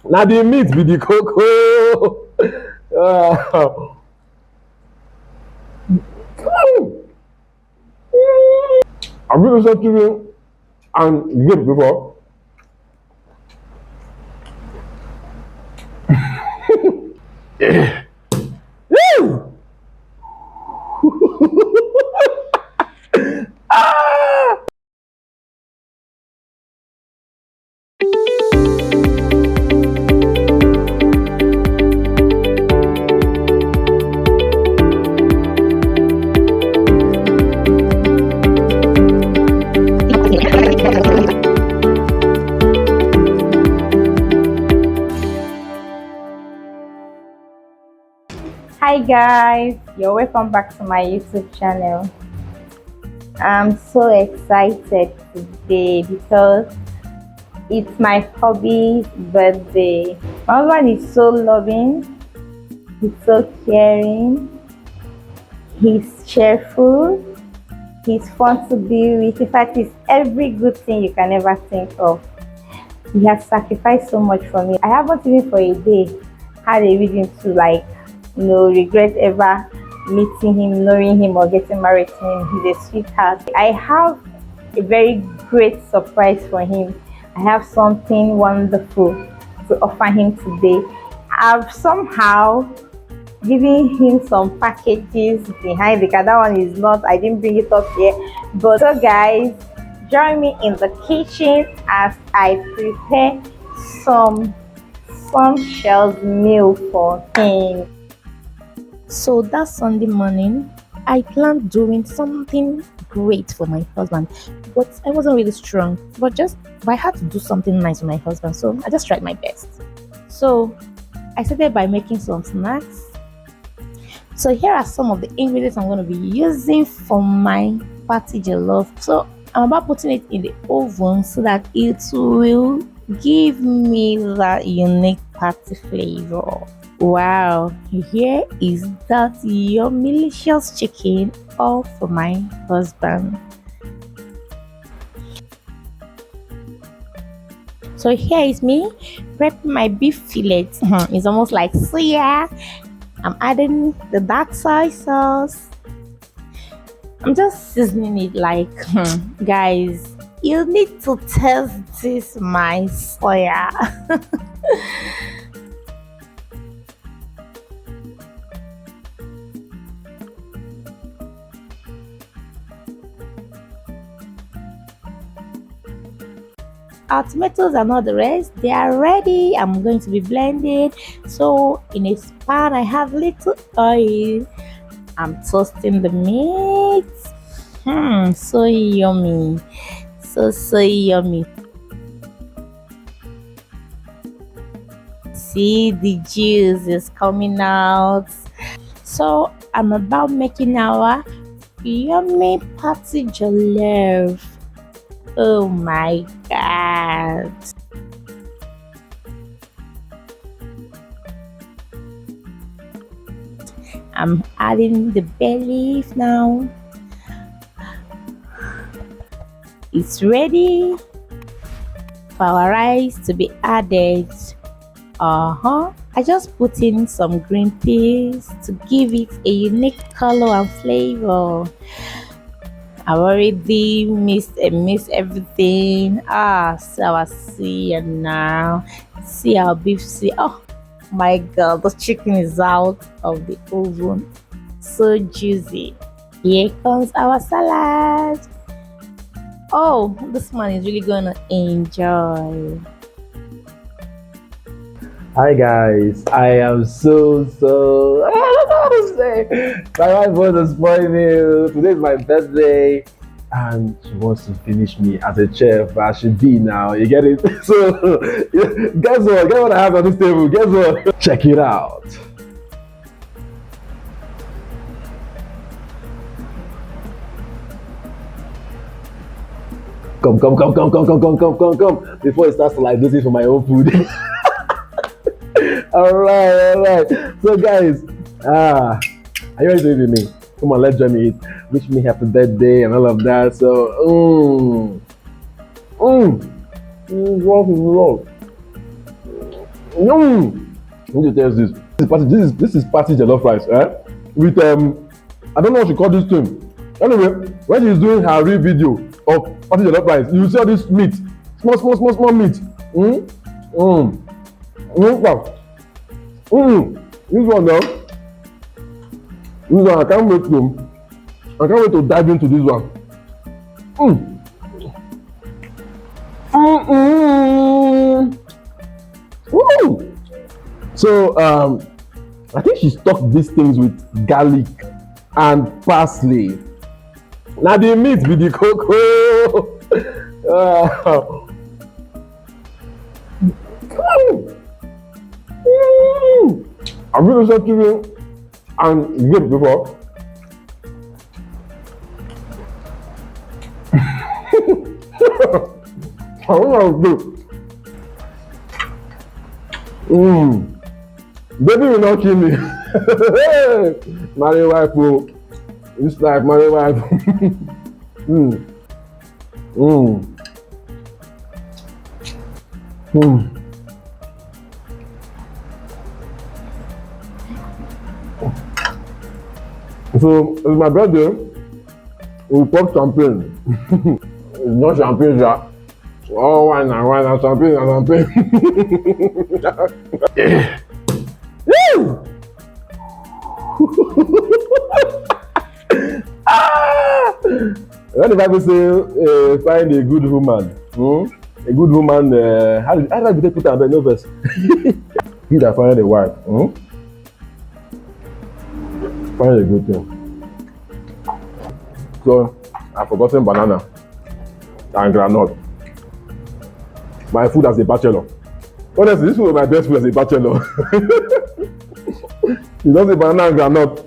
Now the meat with the cocoa. Ah. Have you listened to me and Grape before? Woo! Hi guys, you're welcome back to my YouTube channel. I'm so excited today because it's my hubby's birthday. My husband is so loving, he's so caring, he's cheerful, he's fun to be with. In fact, he's every good thing you can ever think of. He has sacrificed so much for me. I haven't even for a day had a reason to regret ever meeting him, knowing him, or getting married to him. He's a sweetheart. I have a very great surprise for him. I have something wonderful to offer him today. I've somehow given him some packages behind the car. That one is not, I didn't bring it up here. But so guys, join me in the kitchen as I prepare some shells meal for him. So that Sunday morning, I planned doing something great for my husband, but I wasn't really strong. But I had to do something nice for my husband, so I just tried my best. So I started by making some snacks. So here are some of the ingredients I'm going to be using for my party jollof. So I'm about putting it in the oven so that it will give me that unique party flavor. Wow, here is that yummy delicious chicken all for my husband. So here is me prepping my beef fillet. It's almost like suya. I'm adding the dark soy sauce. I'm just seasoning it like, guys, you need to test this my soya. Our tomatoes and all the rest, they are ready. I'm going to be blending. So in a pan I have little oil. I'm toasting the meat. So yummy. So yummy. See, the juice is coming out. So I'm about making our yummy party jollof. Oh my god. I'm adding the bay leaf now. It's ready for our rice to be added. I just put in some green peas to give it a unique color and flavor. I've already mixed everything. So I see it now. See our beef. See, oh my god, the chicken is out of the oven. So juicy. Here comes our salad. Oh, this man is really gonna enjoy. Hi guys, I am I don't know what to say. My wife wants to spoil me. Today is my birthday, and she wants to finish me as a chef. I should be now. You get it? So, guess what? Guess what I have on this table? Guess what? Check it out. Come. Before it starts to like losing for my own food. All right. So guys, are you ready to eat with me? Come on, let's join me eat. Wish me happy birthday and all of that. So, what is love? I need to test this. This is party jollof rice, with I don't know what you call this thing. Anyway, when she's doing her real video of party jollof rice, you see all this meat, small meat. Wow. This one now. This one I can't wait to dive into this one. Woo! So I think she stuck these things with garlic and parsley. Now the meat with the cocoa. I've really said chicken and grape before. I don't know how to do. Baby will not kill me. Marry wife, bro. This life, marry wife. So it's my birthday. We pop champagne. It's not champagne, ja. Oh, wine and champagne. When the Bible say find a good woman, a good woman, how do I put that in the verse? He that find a wife, find a good thing. So I've forgotten banana and groundnut. My food as a bachelor. Honestly, this was my best food as a bachelor. You don't say banana and groundnut.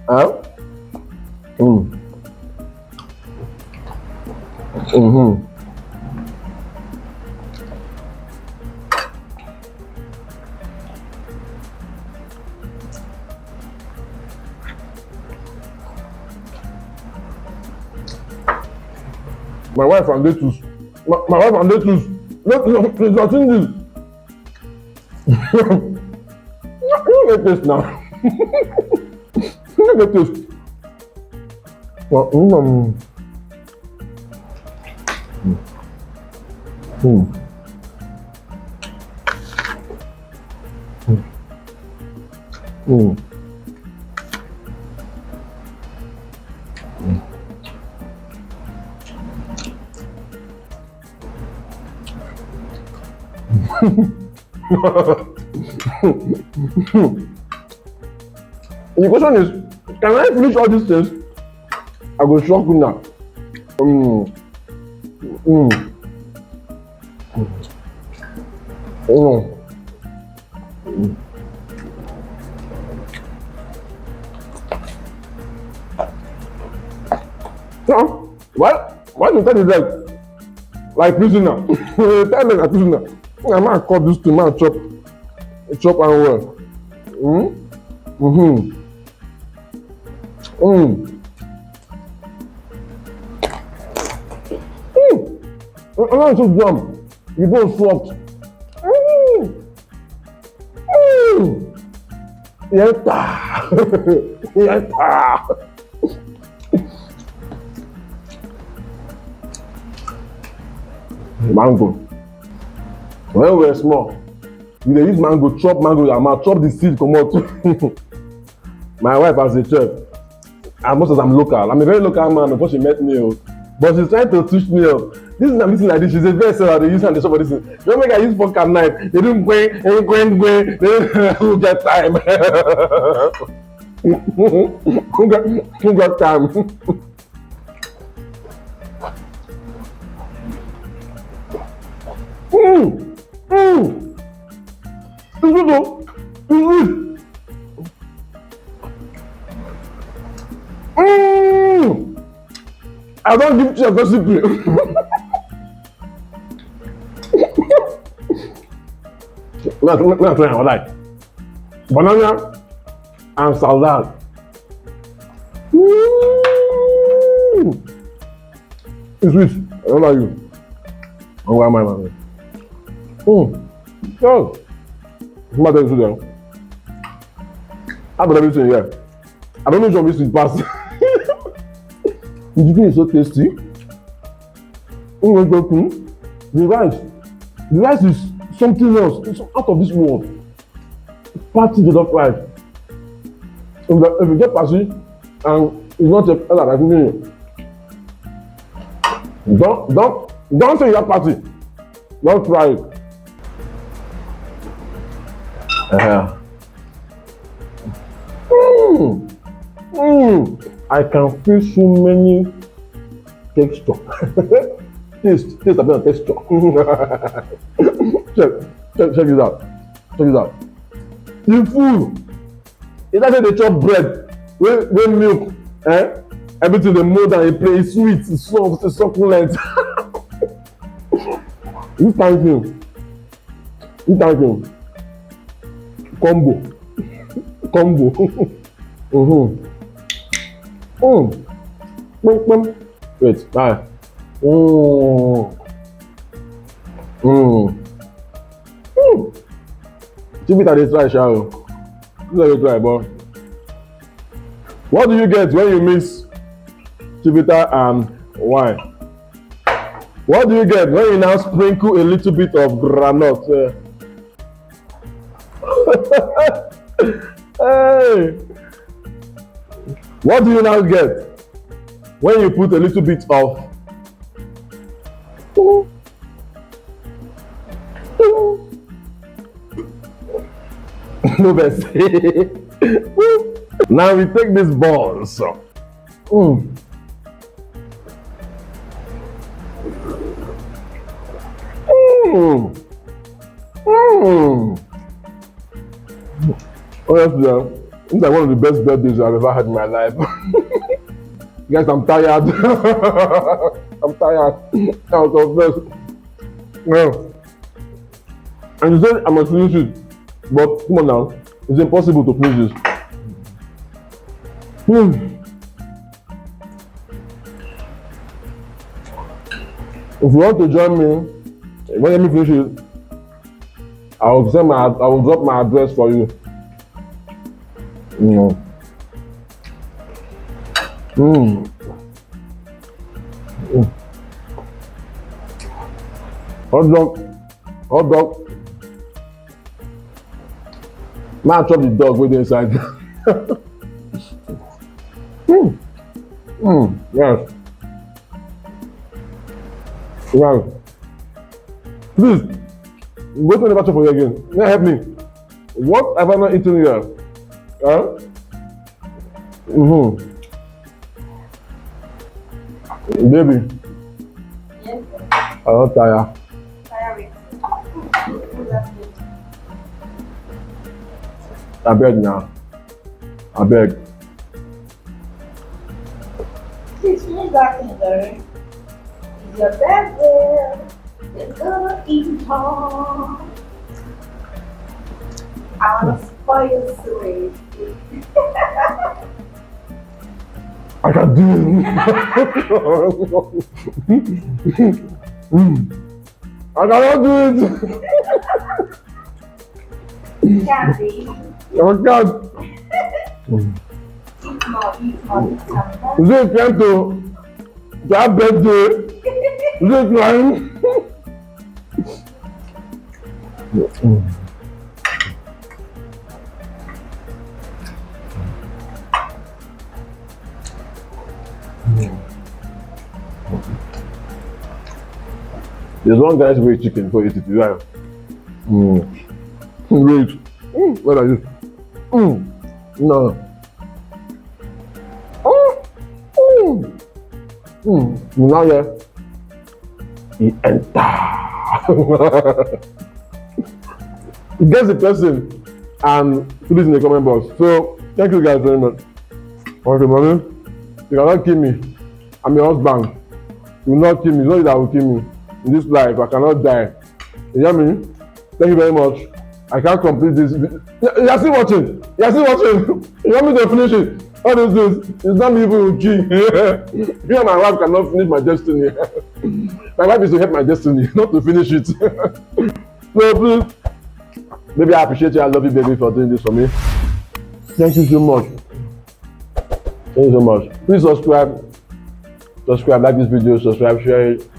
Huh? My wife and lettuce. My wife and lettuce. Please continue this. You get this now. You get this. The question is, can I finish all these things? I go shock you now. Why you tell me like prisoner? Tell me like prisoner. I might cut this thing, man, chop and well. I'm so dumb. You go soft. Mango. When we were small, we dey use mango chop mango, chop the seed comot. My wife as a chef, as much as I'm local, I'm a very local man before she met me, but she's trying to teach me up. This is I'm missing like this. She's a very seller. They use and they shop for this thing. Don't make I use fork and knife. They don't go. They don't get time. Who got time? I don't give you a recipe. Let's try what like banana and salad. It's rich. I don't like you. Oh, why am I? Oh, what is there? I've got everything here. I don't know if you want me to pass. The chicken is so tasty. The rice is something else. It's out of this world. Party jollof rice. If you get party and it's not a like don't say you have party. Don't try it. I can feel so many texture. taste about texture. check it out. Check it out. The food. It's like they chop bread, with milk, everything they mold and they play. It's sweet, it's soft, it's succulent. This kind thing. Combo. Wait, bye. Keep it at this try, shall we? Try, but what do you get when you mix chivita and wine? What do you get when you now sprinkle a little bit of groundnut? Hey. What do you now get when you put a little bit of no best. Now we take this balls. Honestly, this is like one of the best birthdays I've ever had in my life. Guys, I'm tired. I'm tired. Out of this. Well, and you said I must finish it, but come on now, it's impossible to finish this. If you want to join me, when me finish it, I will drop my address for you. Hot dog. Now chop the dog with inside. Yes. Please, go to the bathroom for you again. Now help me. What have I not eaten here? Baby. Yes, sir. I'm not tired. I beg now. I beg. Teach me back in the room. It's your birthday. You're gonna eat all. I wanna spoil sweet. I can do it. I cannot do it. Candy. Oh God. Eat more. Is it time to have birthday? Is it time? There's one guy who eats chicken for 80 right? Wait. What are you? No. Now yeah. He enter. Guess the person and put it in the comment box. So thank you guys very much. Okay, mommy. You cannot kill me. I'm your husband. You will not kill me. It's not that will kill me. In this life, I cannot die. You hear me? Thank you very much. I can't complete this. You're still watching. You're still watching. You want me to finish it? All those things. It's not me who will kill. Me and my wife cannot finish my destiny. My wife is to help my destiny, not to finish it. So please, Maybe I appreciate you. I love you, baby, for doing this for me. Thank you so much. Thank you so much. Please subscribe, like this video, subscribe, share it.